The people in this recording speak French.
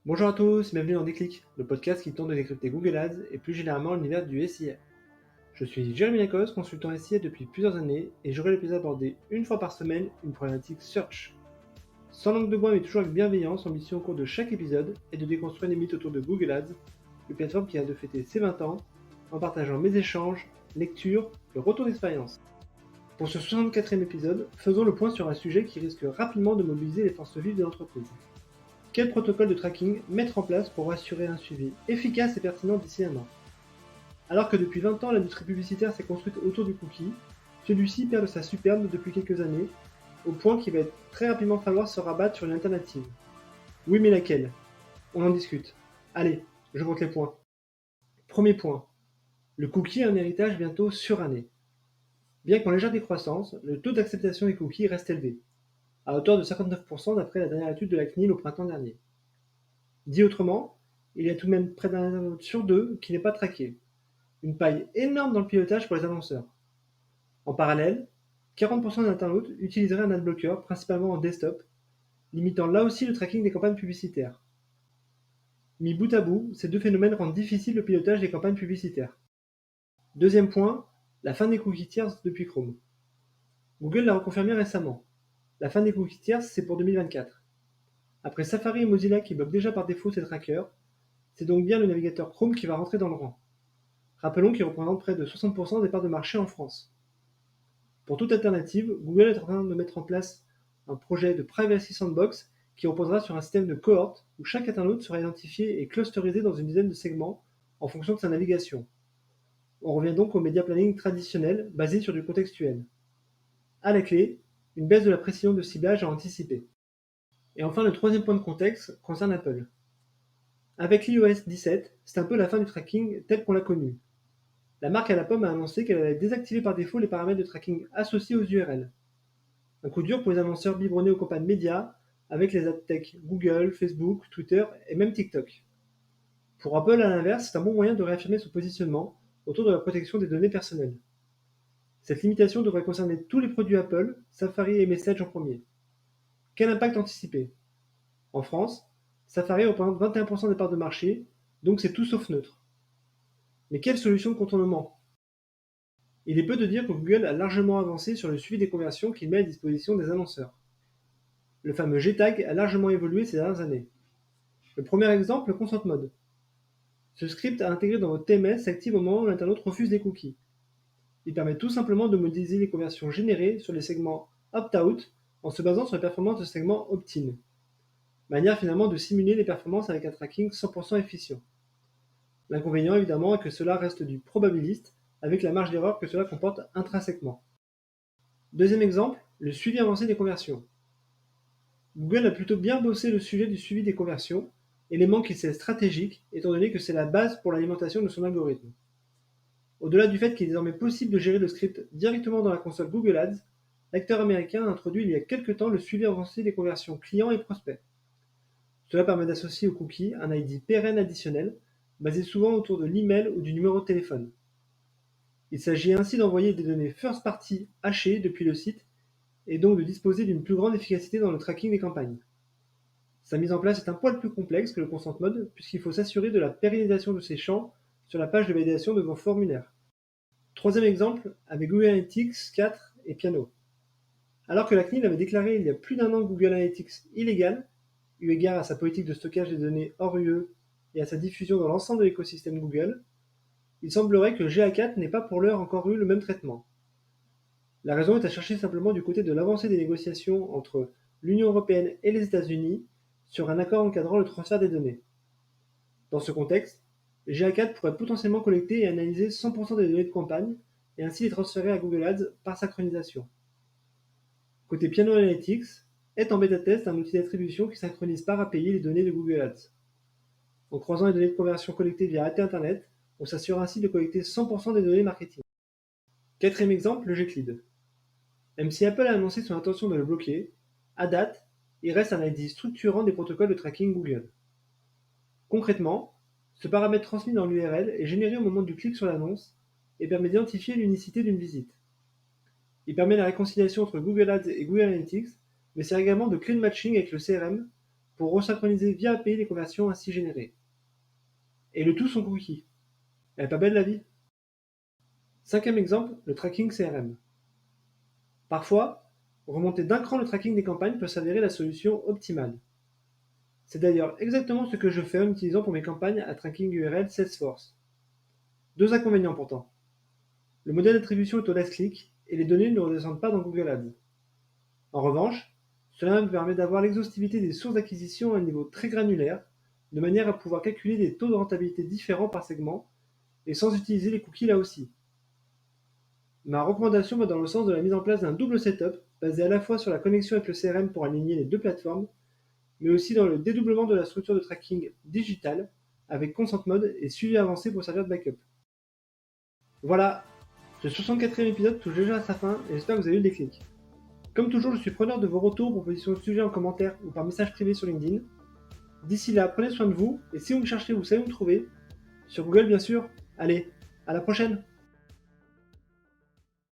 Bonjour à tous, bienvenue dans Déclic, le podcast qui tente de décrypter Google Ads et plus généralement l'univers du SIA. Je suis Jérémy Lacoste, consultant SIA depuis plusieurs années et j'aurai le plaisir d'aborder une fois par semaine une problématique search. Sans langue de bois mais toujours avec bienveillance, l'ambition au cours de chaque épisode est de déconstruire les mythes autour de Google Ads, une plateforme qui a de fêter ses 20 ans en partageant mes échanges, lectures et retours d'expérience. Pour ce 64e épisode, faisons le point sur un sujet qui risque rapidement de mobiliser les forces vives de l'entreprise. Quel protocole de tracking mettre en place pour assurer un suivi efficace et pertinent d'ici un an? Alors que depuis 20 ans l'industrie publicitaire s'est construite autour du cookie, celui-ci perd de sa superbe depuis quelques années, au point qu'il va très rapidement falloir se rabattre sur une alternative. Oui mais laquelle? On en discute. Allez, je compte les points. Premier point. Le cookie a un héritage bientôt suranné. Bien qu'en légère décroissance, le taux d'acceptation des cookies reste élevé, à hauteur de 59% d'après la dernière étude de la CNIL au printemps dernier. Dit autrement, il y a tout de même près d'un internaute sur deux qui n'est pas traqué. Une paille énorme dans le pilotage pour les annonceurs. En parallèle, 40% des internautes utiliseraient un adblocker, principalement en desktop, limitant là aussi le tracking des campagnes publicitaires. Mis bout à bout, ces deux phénomènes rendent difficile le pilotage des campagnes publicitaires. Deuxième point, la fin des cookies tiers depuis Chrome. Google l'a reconfirmé récemment. La fin des cookies tiers, c'est pour 2024. Après Safari et Mozilla qui bloquent déjà par défaut ces trackers, c'est donc bien le navigateur Chrome qui va rentrer dans le rang. Rappelons qu'il représente près de 60% des parts de marché en France. Pour toute alternative, Google est en train de mettre en place un projet de Privacy Sandbox qui reposera sur un système de cohorte où chaque internaute sera identifié et clusterisé dans une dizaine de segments en fonction de sa navigation. On revient donc au media planning traditionnel basé sur du contextuel. À la clé, une baisse de la précision de ciblage à anticiper. Et enfin, le troisième point de contexte concerne Apple. Avec l'iOS 17, c'est un peu la fin du tracking tel qu'on l'a connu. La marque à la pomme a annoncé qu'elle allait désactiver par défaut les paramètres de tracking associés aux URL. Un coup dur pour les annonceurs biberonnés aux campagnes médias avec les ad tech Google, Facebook, Twitter et même TikTok. Pour Apple, à l'inverse, c'est un bon moyen de réaffirmer son positionnement autour de la protection des données personnelles. Cette limitation devrait concerner tous les produits Apple, Safari et Message en premier. Quel impact anticiper? En France, Safari représente 21% des parts de marché, donc c'est tout sauf neutre. Mais quelle solution de contournement? Il est peu de dire que Google a largement avancé sur le suivi des conversions qu'il met à disposition des annonceurs. Le fameux G-Tag a largement évolué ces dernières années. Le premier exemple, le Consent Mode. Ce script à intégrer dans votre TMS s'active au moment où l'internaute refuse les cookies. Il permet tout simplement de modéliser les conversions générées sur les segments opt-out en se basant sur les performances de segments opt-in. Manière finalement de simuler les performances avec un tracking 100% efficient. L'inconvénient évidemment est que cela reste du probabiliste avec la marge d'erreur que cela comporte intrinsèquement. Deuxième exemple, le suivi avancé des conversions. Google a plutôt bien bossé le sujet du suivi des conversions, élément qu'il sait stratégique étant donné que c'est la base pour l'alimentation de son algorithme. Au-delà du fait qu'il est désormais possible de gérer le script directement dans la console Google Ads, l'acteur américain a introduit il y a quelques temps le suivi avancé des conversions clients et prospects. Cela permet d'associer au cookie un ID pérenne additionnel, basé souvent autour de l'email ou du numéro de téléphone. Il s'agit ainsi d'envoyer des données first party hachées depuis le site et donc de disposer d'une plus grande efficacité dans le tracking des campagnes. Sa mise en place est un poil plus complexe que le Consent Mode puisqu'il faut s'assurer de la pérennisation de ces champs sur la page de validation de vos formulaires. Troisième exemple, avec Google Analytics 4 et Piano. Alors que la CNIL avait déclaré il y a plus d'un an Google Analytics illégal, eu égard à sa politique de stockage des données hors UE et à sa diffusion dans l'ensemble de l'écosystème Google, il semblerait que GA4 n'ait pas pour l'heure encore eu le même traitement. La raison est à chercher simplement du côté de l'avancée des négociations entre l'Union européenne et les États-Unis sur un accord encadrant le transfert des données. Dans ce contexte, GA4 pourrait potentiellement collecter et analyser 100% des données de campagne et ainsi les transférer à Google Ads par synchronisation. Côté Piano Analytics, est en bêta-test un outil d'attribution qui synchronise par API les données de Google Ads. En croisant les données de conversion collectées via AT Internet, on s'assure ainsi de collecter 100% des données marketing. Quatrième exemple, le Gclid. Même si Apple a annoncé son intention de le bloquer, à date, il reste un ID structurant des protocoles de tracking Google. Concrètement, ce paramètre transmis dans l'URL est généré au moment du clic sur l'annonce et permet d'identifier l'unicité d'une visite. Il permet la réconciliation entre Google Ads et Google Analytics, mais sert également de clé de matching avec le CRM pour resynchroniser via API les conversions ainsi générées. Et le tout sans cookies. Elle est pas belle la vie? Cinquième exemple, le tracking CRM. Parfois, remonter d'un cran le tracking des campagnes peut s'avérer la solution optimale. C'est d'ailleurs exactement ce que je fais en utilisant pour mes campagnes à tracking URL Salesforce. Deux inconvénients pourtant. Le modèle d'attribution est au last click et les données ne redescendent pas dans Google Ads. En revanche, cela me permet d'avoir l'exhaustivité des sources d'acquisition à un niveau très granulaire, de manière à pouvoir calculer des taux de rentabilité différents par segment et sans utiliser les cookies là aussi. Ma recommandation va dans le sens de la mise en place d'un double setup basé à la fois sur la connexion avec le CRM pour aligner les deux plateformes, mais aussi dans le dédoublement de la structure de tracking digital avec Consent Mode et suivi avancé pour servir de backup. Voilà, ce 64e épisode touche déjà à sa fin et j'espère que vous avez eu le déclic. Comme toujours, je suis preneur de vos retours, propositions de sujets en commentaire ou par message privé sur LinkedIn. D'ici là, prenez soin de vous et si vous me cherchez, vous savez où me trouver. Sur Google bien sûr. Allez, à la prochaine!